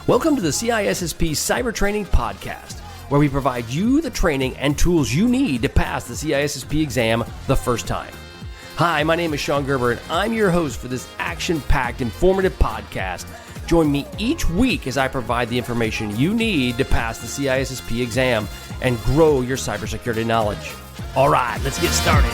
Welcome to the CISSP Cyber Training Podcast, where we provide you the training and tools you need to pass the CISSP exam the first time. Hi, my name is Sean Gerber, and I'm your host for this action-packed, informative podcast. Join me each week as I provide the information you need to pass the CISSP exam and grow your cybersecurity knowledge. All right, let's get started.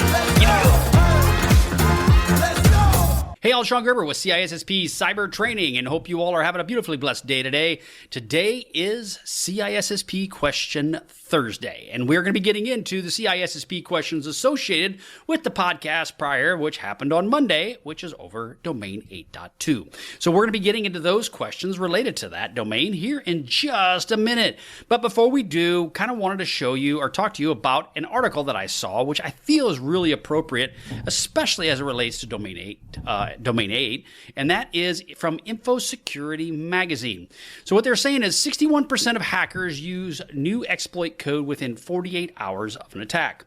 Hey, all, Sean Gerber with CISSP Cyber Training, and hope you all are having a beautifully blessed day today. Today is CISSP Question Thursday, and we're going to be getting into the CISSP questions associated with the podcast prior, which happened on Monday, which is over domain 8.2. So we're going to be getting into those questions related to that domain here in just a minute. But before we do, kind of wanted to show you or talk to you about an article that I saw, which I feel is really appropriate, especially as it relates to domain 8, and that is from InfoSecurity Magazine. So what they're saying is 61% of hackers use new exploit code within 48 hours of an attack.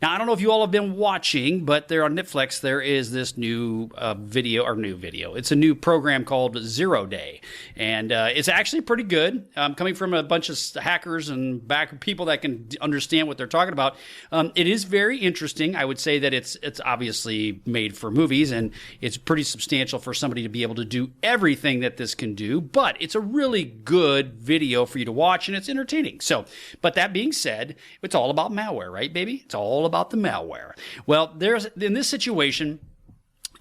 Now, I don't know if you all have been watching, but there on Netflix, there is this new video. It's a new program called 0 Day, and it's actually pretty good. Coming from a bunch of hackers and people that can understand what they're talking about, it is very interesting. I would say that it's obviously made for movies, and it's pretty substantial for somebody to be able to do everything that this can do, but it's a really good video for you to watch, and it's entertaining. So, but that being said, it's all about malware, right, baby? It's all about the malware. Well, there's in this situation,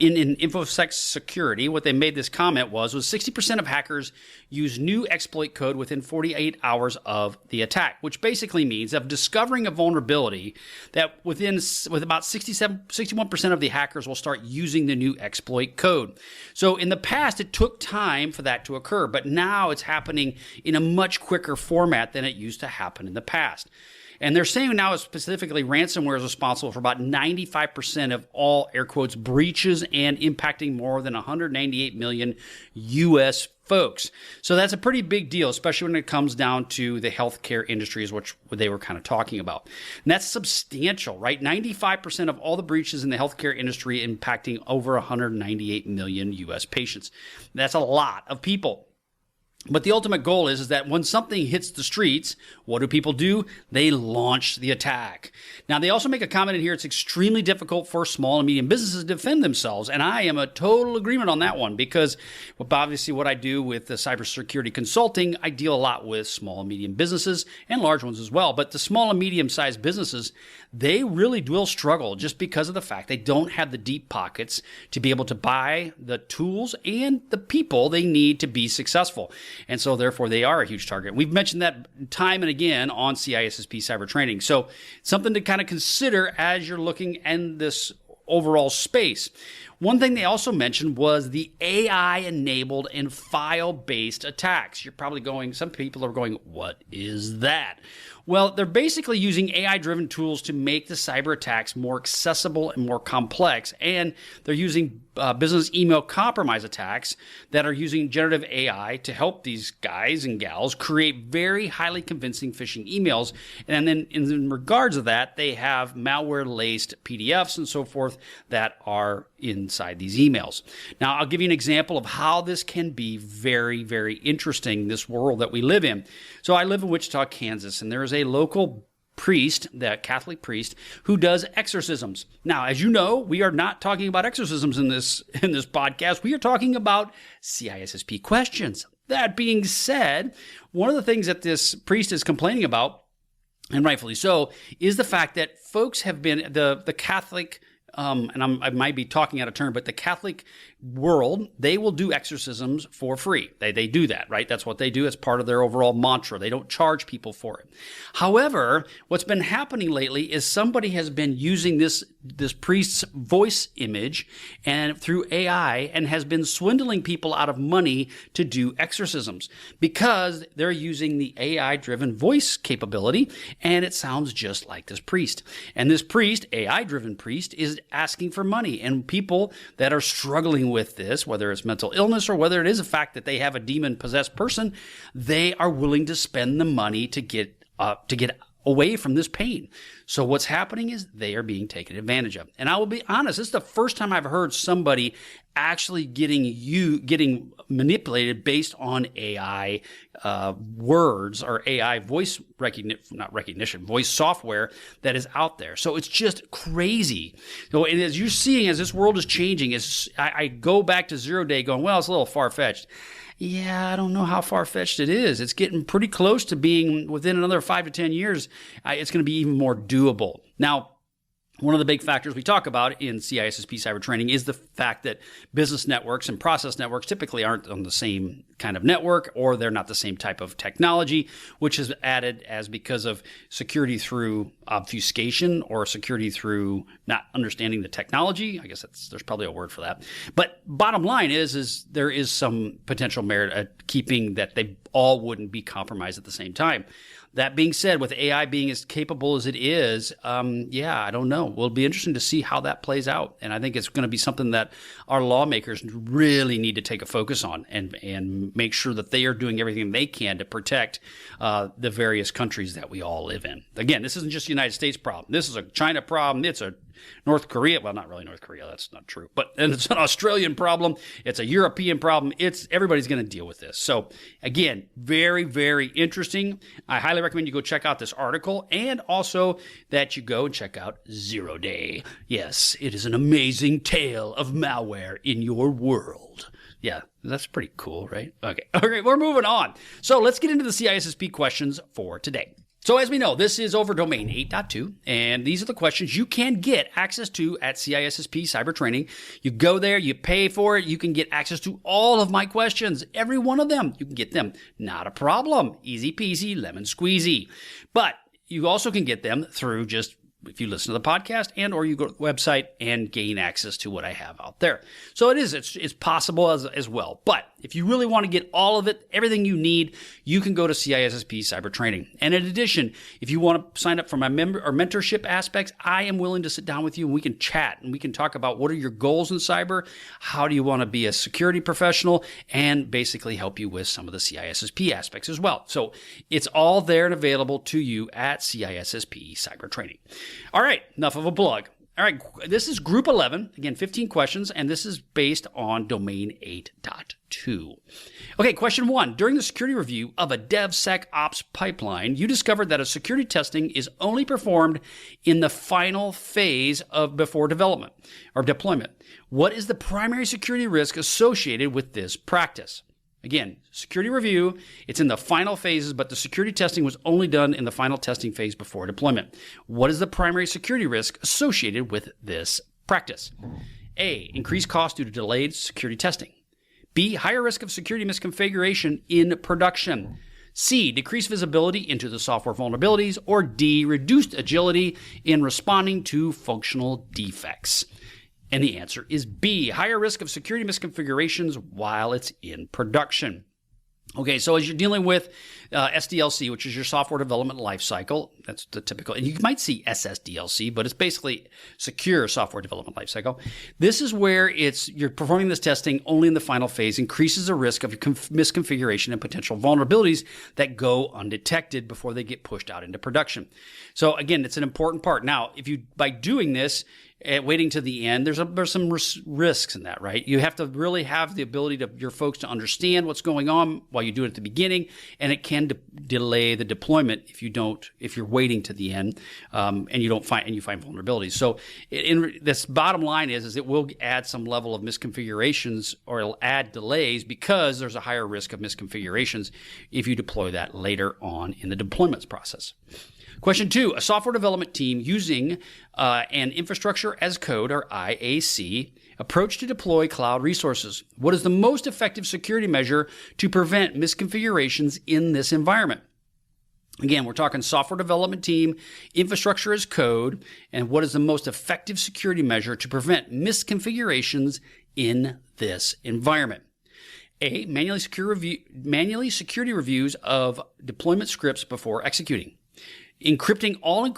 in InfoSecurity, what they made this comment was 60% of hackers use new exploit code within 48 hours of the attack, which basically means of discovering a vulnerability that with about 61% of the hackers will start using the new exploit code. So in the past, it took time for that to occur, but now it's happening in a much quicker format than it used to happen in the past. And they're saying now specifically ransomware is responsible for about 95% of all, air quotes, breaches and impacting more than 198 million U.S. folks. So that's a pretty big deal, especially when it comes down to the healthcare industries, which they were kind of talking about. And that's substantial, right? 95% of all the breaches in the healthcare industry impacting over 198 million U.S. patients. That's a lot of people. But the ultimate goal is that when something hits the streets, what do people do? They launch the attack. Now, they also make a comment in here, it's extremely difficult for small and medium businesses to defend themselves. And I am a total agreement on that one because obviously what I do with the cybersecurity consulting, I deal a lot with small and medium businesses and large ones as well. But the small and medium-sized businesses, they really will struggle just because of the fact they don't have the deep pockets to be able to buy the tools and the people they need to be successful. And so, therefore, they are a huge target. We've mentioned that time and again on CISSP Cyber Training. So, something to kind of consider as you're looking in this overall space. One thing they also mentioned was the AI-enabled and file-based attacks. You're probably going, some people are going, what is that? Well, they're basically using AI-driven tools to make the cyber attacks more accessible and more complex, and they're using business email compromise attacks that are using generative AI to help these guys and gals create very highly convincing phishing emails. And then in regards to that, they have malware-laced PDFs and so forth that are inside these emails. Now, I'll give you an example of how this can be very, very interesting, this world that we live in. So I live in Wichita, Kansas, and there is a local priest, the Catholic priest, who does exorcisms. Now, as you know, we are not talking about exorcisms in this podcast. We are talking about CISSP questions. That being said, one of the things that this priest is complaining about, and rightfully so, is the fact that folks have been, the Catholic and I might be talking out of turn, but the Catholic world, they will do exorcisms for free. They do that, right? That's what they do as part of their overall mantra. They don't charge people for it. However, what's been happening lately is somebody has been using this priest's voice image and through AI and has been swindling people out of money to do exorcisms because they're using the AI-driven voice capability, and it sounds just like this priest. And this priest, AI-driven priest, is asking for money, and people that are struggling with this, whether it's mental illness or whether it is a fact that they have a demon-possessed person, they are willing to spend the money to get away from this pain. So what's happening is they are being taken advantage of. And I will be honest, this is the first time I've heard somebody actually getting manipulated based on AI words or AI voice voice software that is out there. So it's just crazy. So and as you're seeing, as this world is changing, I go back to 0 day going, well, it's a little far-fetched. Yeah, I don't know how far-fetched it is. It's getting pretty close to being within another 5 to 10 years. It's going to be even more doable. Now, one of the big factors we talk about in CISSP cyber training is the fact that business networks and process networks typically aren't on the same kind of network, or they're not the same type of technology, which is added as because of security through obfuscation or security through not understanding the technology. I guess there's probably a word for that. But bottom line is there is some potential merit at keeping that they all wouldn't be compromised at the same time. That being said, with AI being as capable as it is, I don't know. Well, it'll be interesting to see how that plays out. And I think it's going to be something that our lawmakers really need to take a focus on and make sure that they are doing everything they can to protect the various countries that we all live in. Again, this isn't just a United States problem. This is a China problem. It's a North Korea, well, not really North Korea, that's not true, and it's an Australian problem, it's a European problem, everybody's going to deal with this. So again, very, very interesting. I highly recommend you go check out this article, and also that you go and check out 0 Day. Yes, it is an amazing tale of malware in your world. Yeah, that's pretty cool, right? Okay, we're moving on. So let's get into the CISSP questions for today. So as we know, this is over domain 8.2, and these are the questions you can get access to at CISSP Cyber Training. You go there, you pay for it, you can get access to all of my questions, every one of them. You can get them, not a problem, easy peasy, lemon squeezy. But you also can get them through just if you listen to the podcast and or you go to the website and gain access to what I have out there. So it's possible as well. But if you really want to get all of it, everything you need, you can go to CISSP Cyber Training. And in addition, if you want to sign up for my mentorship aspects, I am willing to sit down with you and we can chat and we can talk about what are your goals in cyber, how do you want to be a security professional, and basically help you with some of the CISSP aspects as well. So it's all there and available to you at CISSP Cyber Training. All right, enough of a plug. All right, this is group 11, again, 15 questions, and this is based on domain 8.2. Okay, question 1. During the security review of a DevSecOps pipeline, you discovered that a security testing is only performed in the final phase before development or deployment. What is the primary security risk associated with this practice? Again, security review, it's in the final phases, but the security testing was only done in the final testing phase before deployment. What is the primary security risk associated with this practice? A, increased cost due to delayed security testing. B, higher risk of security misconfiguration in production. C, decreased visibility into the software vulnerabilities. Or D, reduced agility in responding to functional defects. And the answer is B, higher risk of security misconfigurations while it's in production. Okay, so as you're dealing with SDLC, which is your software development lifecycle, that's the typical, and you might see SSDLC, but it's basically secure software development lifecycle. This is where you're performing this testing only in the final phase, increases the risk of misconfiguration and potential vulnerabilities that go undetected before they get pushed out into production. So again, it's an important part. Now, by doing this, waiting to the end, there's some risks in that, right? You have to really have the ability to your folks to understand what's going on while you do it at the beginning, and it can delay the deployment if you're waiting to the end, and you find vulnerabilities. So this bottom line is it will add some level of misconfigurations, or it'll add delays because there's a higher risk of misconfigurations if you deploy that later on in the deployments process. Question 2, a software development team using an infrastructure as code, or IAC, approach to deploy cloud resources. What is the most effective security measure to prevent misconfigurations in this environment? Again, we're talking software development team, infrastructure as code, and what is the most effective security measure to prevent misconfigurations in this environment? A, manually security reviews of deployment scripts before executing. Encrypting all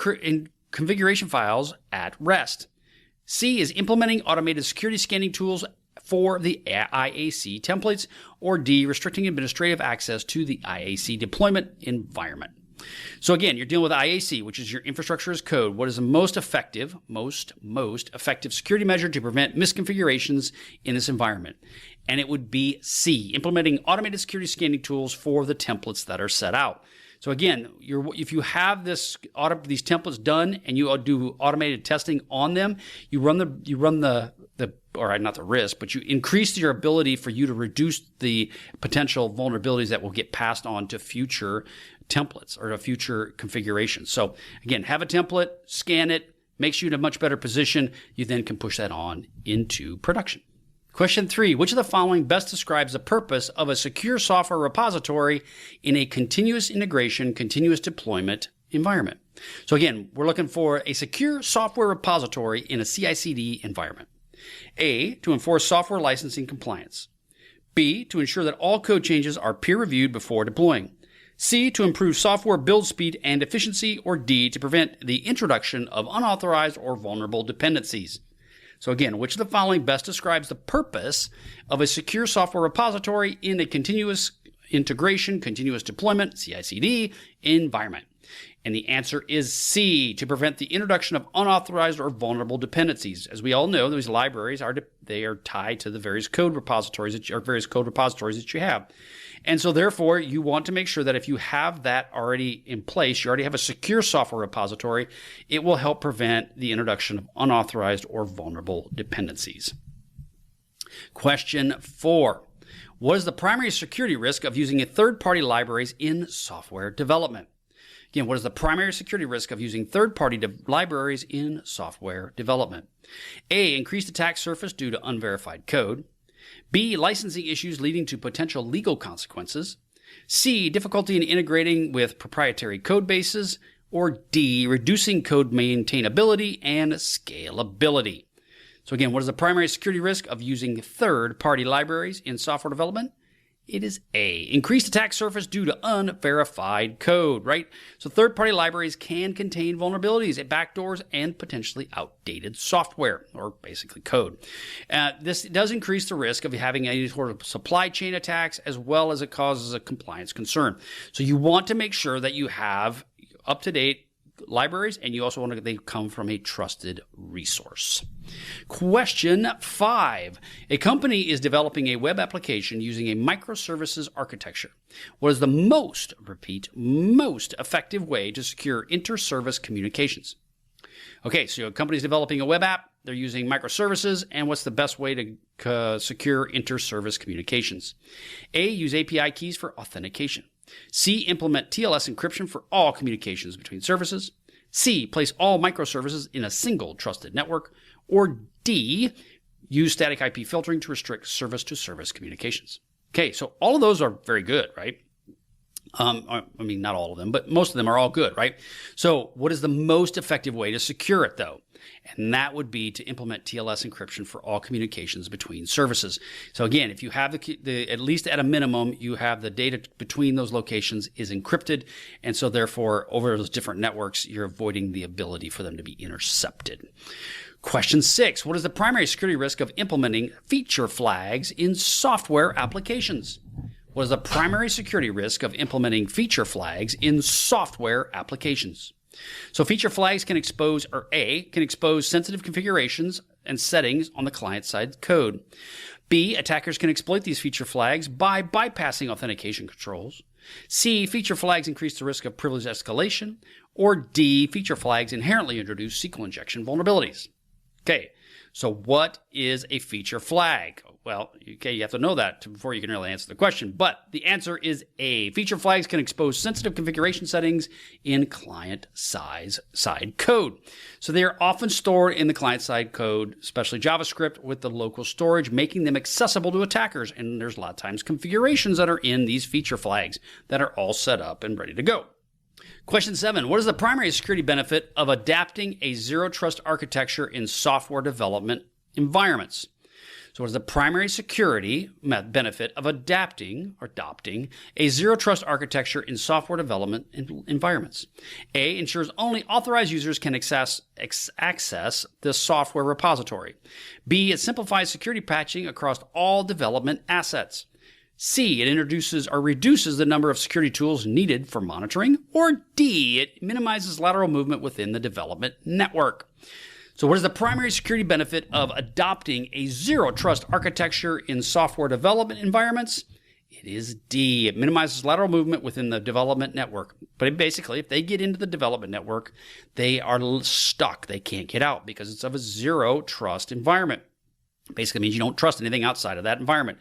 configuration files at rest. C is implementing automated security scanning tools for the IAC templates. Or D, restricting administrative access to the IAC deployment environment. So again, you're dealing with IAC, which is your infrastructure as code. What is the most effective security measure to prevent misconfigurations in this environment? And it would be C, implementing automated security scanning tools for the templates that are set out. So again, if you have these templates done and you do automated testing on them, you increase your ability for you to reduce the potential vulnerabilities that will get passed on to future templates or to future configurations. So again, have a template, scan it, makes you in a much better position. You then can push that on into production. Question 3, which of the following best describes the purpose of a secure software repository in a continuous integration, continuous deployment environment? So again, we're looking for a secure software repository in a CI/CD environment. A, to enforce software licensing compliance. B, to ensure that all code changes are peer-reviewed before deploying. C, to improve software build speed and efficiency. Or D, to prevent the introduction of unauthorized or vulnerable dependencies. So again, which of the following best describes the purpose of a secure software repository in a continuous integration, continuous deployment, CI/CD environment? And the answer is C, to prevent the introduction of unauthorized or vulnerable dependencies. As we all know, these libraries are tied to the various code repositories that you have. And so therefore, you want to make sure that if you have that already in place, you already have a secure software repository, it will help prevent the introduction of unauthorized or vulnerable dependencies. Question 4. What is the primary security risk of using third-party libraries in software development? Again, what is the primary security risk of using third-party libraries in software development? A, increased attack surface due to unverified code. B, licensing issues leading to potential legal consequences. C, difficulty in integrating with proprietary code bases. Or D, reducing code maintainability and scalability. So again, what is the primary security risk of using third-party libraries in software development? It is A, increased attack surface due to unverified code, right? So third-party libraries can contain vulnerabilities, backdoors, and potentially outdated software, or basically code. This does increase the risk of having any sort of supply chain attacks, as well as it causes a compliance concern. So you want to make sure that you have up-to-date libraries, and you also want to they come from a trusted resource. Question 5. A company is developing a web application using a microservices architecture. What is the most effective way to secure inter-service communications? Okay, so a company is developing a web app, they're using microservices, and what's the best way to secure inter-service communications? A, use API keys for authentication. C, implement TLS encryption for all communications between services. C, place all microservices in a single trusted network. Or D, use static IP filtering to restrict service-to-service communications. Okay, so all of those are very good, right? Not all of them, but most of them are all good, right? So what is the most effective way to secure it, though? And that would be to implement TLS encryption for all communications between services. So again, if you have the at least at a minimum, you have the data between those locations is encrypted. And so therefore, over those different networks, you're avoiding the ability for them to be intercepted. Question 6. What is the primary security risk of implementing feature flags in software applications? What is the primary security risk of implementing feature flags in software applications? So feature flags can expose sensitive configurations and settings on the client-side code. B, attackers can exploit these feature flags by bypassing authentication controls. C, feature flags increase the risk of privilege escalation. Or D, feature flags inherently introduce SQL injection vulnerabilities. Okay, so what is a feature flag? Well, okay, you have to know that before you can really answer the question, but the answer is A. Feature flags can expose sensitive configuration settings in client-side code. So they are often stored in the client-side code, especially JavaScript, with the local storage, making them accessible to attackers. And there's a lot of times configurations that are in these feature flags that are all set up and ready to go. Question 7. What is the primary security benefit of adapting a zero-trust architecture in software development environments? So what is the primary security benefit of adopting a zero-trust architecture in software development environments? A, ensures only authorized users can access the software repository. B, it simplifies security patching across all development assets. C, it introduces or reduces the number of security tools needed for monitoring. Or D, it minimizes lateral movement within the development network. So what is the primary security benefit of adopting a zero-trust architecture in software development environments? It is D. It minimizes lateral movement within the development network. But basically, if they get into the development network, they are stuck. They can't get out because it's of a zero-trust environment. Basically means you don't trust anything outside of that environment.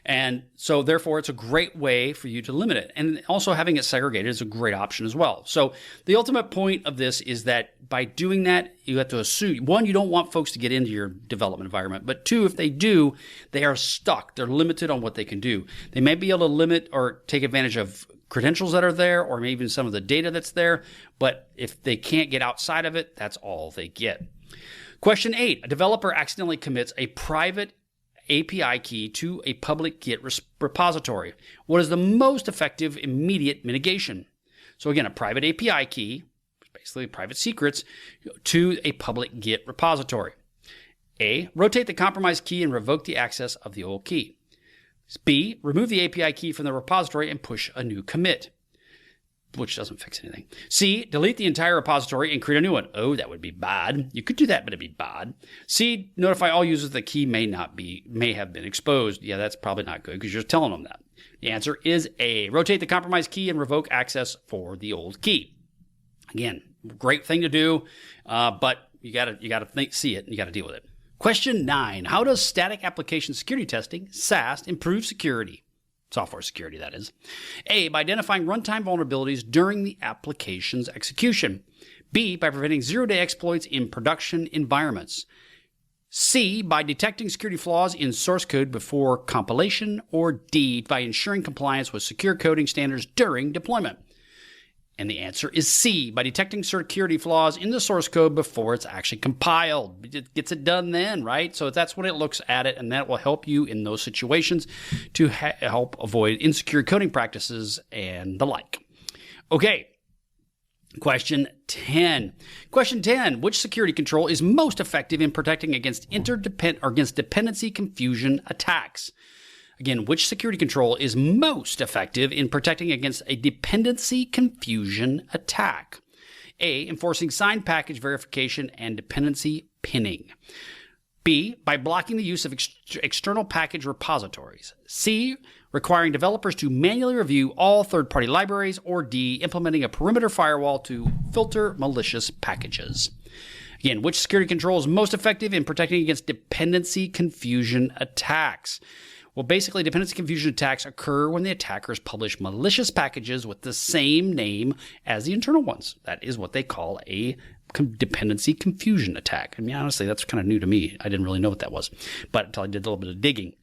And so therefore, it's a great way for you to limit it. And also having it segregated is a great option as well. So the ultimate point of this is that by doing that, you have to assume, one, you don't want folks to get into your development environment. But two, if they do, they are stuck. They're limited on what they can do. They may be able to limit or take advantage of credentials that are there or maybe even some of the data that's there. But if they can't get outside of it, that's all they get. Question 8, a developer accidentally commits a private API key to a public Git repository. What is the most effective immediate mitigation? So again, a private API key, basically private secrets, to a public Git repository. A, rotate the compromised key and revoke the access of the old key. B, remove the API key from the repository and push a new commit, which doesn't fix anything. C, delete the entire repository and create a new one. Oh, that would be bad. You could do that, but it'd be bad. C, notify all users the key may have been exposed. Yeah, that's probably not good because you're just telling them that. The answer is A, rotate the compromised key and revoke access for the old key. Again, great thing to do, but you gotta see it and you gotta deal with it. Question 9, how does static application security testing, SAST, improve security? Software security, that is. A, by identifying runtime vulnerabilities during the application's execution. B, by preventing zero-day exploits in production environments. C, by detecting security flaws in source code before compilation. Or D, by ensuring compliance with secure coding standards during deployment. And the answer is C, by detecting security flaws in the source code before it's actually compiled. It gets it done then, right? So that's when it looks at it, and that will help you in those situations to help avoid insecure coding practices and the like. Okay, question 10. Question 10, which security control is most effective in protecting against dependency confusion attacks? Again, which security control is most effective in protecting against a dependency confusion attack? A, enforcing signed package verification and dependency pinning. B, by blocking the use of external package repositories. C, requiring developers to manually review all third-party libraries. Or D, implementing a perimeter firewall to filter malicious packages. Again, which security control is most effective in protecting against dependency confusion attacks? Well, basically, dependency confusion attacks occur when the attackers publish malicious packages with the same name as the internal ones. That is what they call a dependency confusion attack. I mean, honestly, that's kind of new to me. I didn't really know what that was, but until I did a little bit of digging.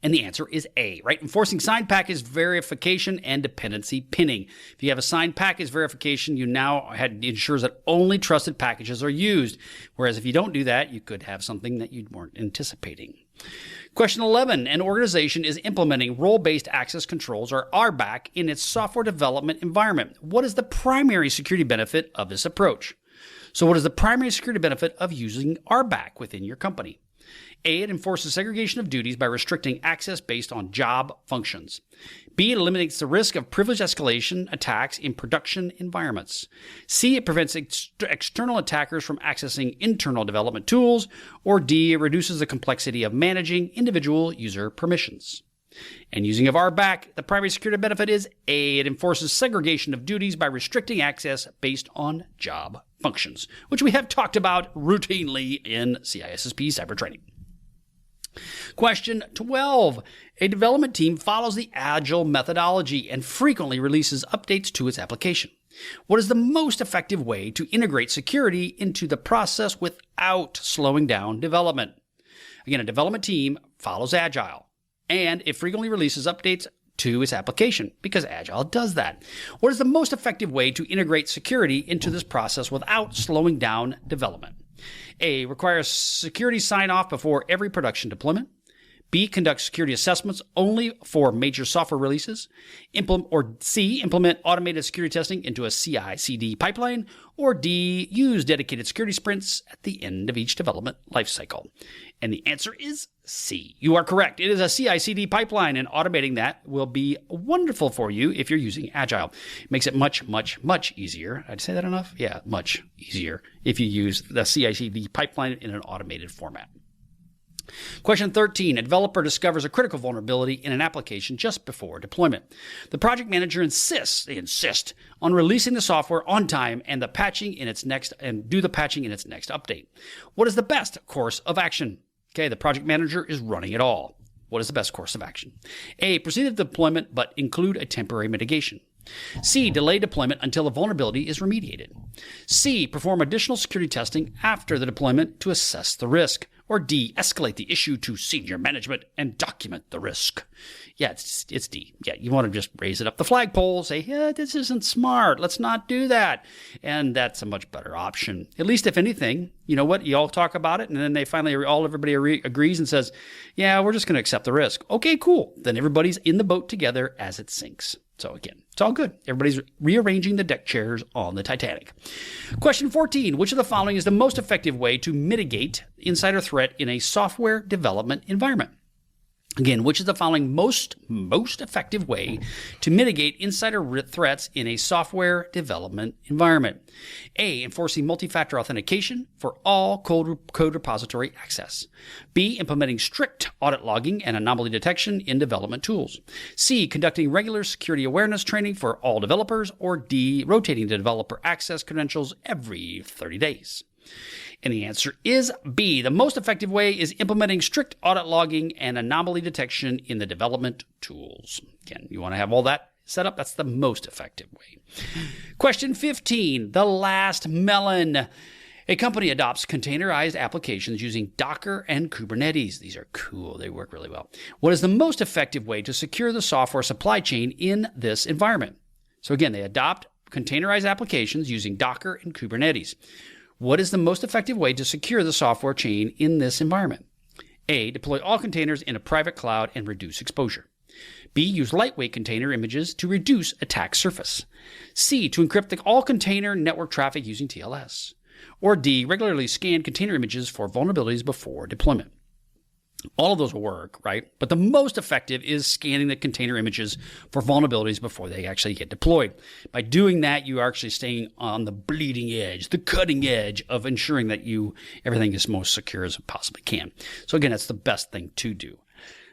And the answer is A, right? Enforcing signed package verification and dependency pinning. If you have a signed package verification, you now ensures that only trusted packages are used. Whereas if you don't do that, you could have something that you weren't anticipating. Question 11, an organization is implementing role-based access controls, or RBAC, in its software development environment. What is the primary security benefit of this approach? So what is the primary security benefit of using RBAC within your company? A, it enforces segregation of duties by restricting access based on job functions. B, it eliminates the risk of privilege escalation attacks in production environments. C, it prevents external attackers from accessing internal development tools. Or D, it reduces the complexity of managing individual user permissions. And using of RBAC, the primary security benefit is A, it enforces segregation of duties by restricting access based on job functions, which we have talked about routinely in CISSP cyber training. Question 12. A development team follows the agile methodology and frequently releases updates to its application. What is the most effective way to integrate security into the process without slowing down development? Again, a development team follows agile and it frequently releases updates to its application because agile does that. What is the most effective way to integrate security into this process without slowing down development? A, requires security sign-off before every production deployment. B, conduct security assessments only for major software releases. C, implement automated security testing into a CI/CD pipeline. Or D, use dedicated security sprints at the end of each development lifecycle. And the answer is C. You are correct. It is a CI/CD pipeline, and automating that will be wonderful for you if you're using Agile. It makes it much, much, much easier. Did I say that enough? Yeah, much easier if you use the CI/CD pipeline in an automated format. Question 13. A developer discovers a critical vulnerability in an application just before deployment. The project manager insists on releasing the software on time and do the patching in its next update. What is the best course of action? Okay, the project manager is running it all. What is the best course of action? A, proceed with deployment but include a temporary mitigation. C, delay deployment until the vulnerability is remediated. C, perform additional security testing after the deployment to assess the risk. Or D, escalate the issue to senior management and document the risk. Yeah, it's D. Yeah, you want to just raise it up the flagpole, say, yeah, this isn't smart. Let's not do that. And that's a much better option. At least if anything, you know what? You all talk about it, and then they finally, everybody agrees and says, yeah, we're just going to accept the risk. Okay, cool. Then everybody's in the boat together as it sinks. So again, it's all good. Everybody's rearranging the deck chairs on the Titanic. Question 14. Which of the following is the most effective way to mitigate insider threat in a software development environment? Again, which is the following most effective way to mitigate insider threats in a software development environment? A, enforcing multi-factor authentication for all code repository access. B, implementing strict audit logging and anomaly detection in development tools. C, conducting regular security awareness training for all developers. Or D, rotating the developer access credentials every 30 days. And the answer is B. The most effective way is implementing strict audit logging and anomaly detection in the development tools. Again, you want to have all that set up. That's the most effective way. Question 15, the last melon. A company adopts containerized applications using Docker and Kubernetes. These are cool. They work really well. What is the most effective way to secure the software supply chain in this environment? So again, they adopt containerized applications using Docker and Kubernetes. What is the most effective way to secure the software chain in this environment? A, deploy all containers in a private cloud and reduce exposure. B, use lightweight container images to reduce attack surface. C, to encrypt all container network traffic using TLS. Or D, regularly scan container images for vulnerabilities before deployment. All of those will work, right? But the most effective is scanning the container images for vulnerabilities before they actually get deployed. By doing that, you are actually staying on the bleeding edge, the cutting edge of ensuring that everything is most secure as it possibly can. So again, that's the best thing to do.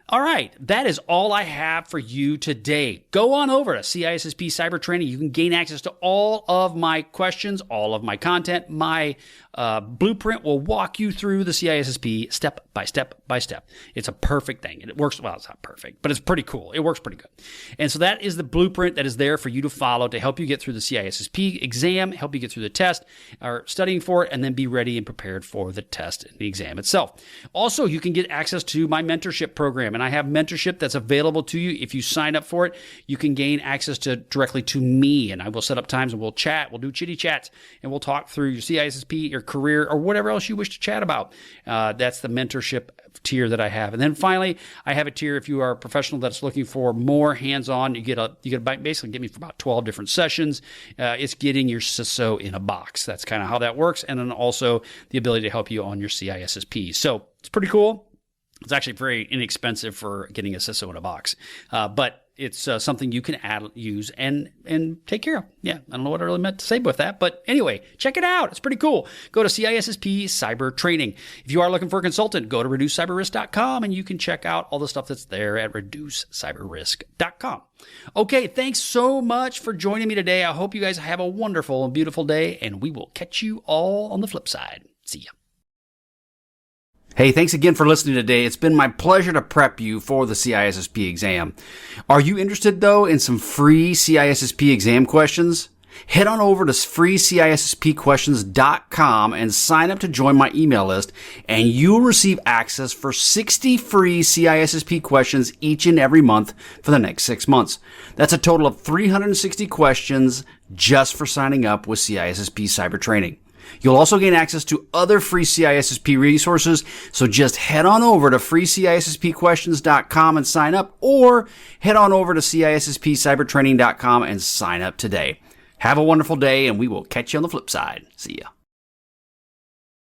All right, that is all I have for you today. Go on over to CISSP Cyber Training. You can gain access to all of my questions, all of my content. My blueprint will walk you through the CISSP step by step by step. It's a perfect thing. And it works, well, it's not perfect, but it's pretty cool. It works pretty good. And so that is the blueprint that is there for you to follow to help you get through the CISSP exam, help you get through the test, or studying for it, and then be ready and prepared for the test and the exam itself. Also, you can get access to my mentorship program, and I have mentorship that's available to you. If you sign up for it, you can gain access directly to me, and I will set up times and we'll chat. We'll do chitty chats, and we'll talk through your CISSP, your career, or whatever else you wish to chat about. That's the mentorship tier that I have. And then finally, I have a tier if you are a professional that's looking for more hands-on. You get basically get me for about 12 different sessions. It's getting your CISO in a box. That's kind of how that works. And then also the ability to help you on your CISSP. So it's pretty cool. It's actually very inexpensive for getting a CISO in a box, but it's something you can use and take care of. Yeah, I don't know what I really meant to say with that, but anyway, check it out. It's pretty cool. Go to CISSP Cyber Training. If you are looking for a consultant, go to reducecyberrisk.com and you can check out all the stuff that's there at reducecyberrisk.com. Okay, thanks so much for joining me today. I hope you guys have a wonderful and beautiful day, and we will catch you all on the flip side. See ya. Hey, thanks again for listening today. It's been my pleasure to prep you for the CISSP exam. Are you interested, though, in some free CISSP exam questions? Head on over to freecisspquestions.com and sign up to join my email list, and you'll receive access for 60 free CISSP questions each and every month for the next 6 months. That's a total of 360 questions just for signing up with CISSP Cyber Training. You'll also gain access to other free CISSP resources, so just head on over to freecisspquestions.com and sign up, or head on over to CISSPcybertraining.com and sign up today. Have a wonderful day, and we will catch you on the flip side. See ya.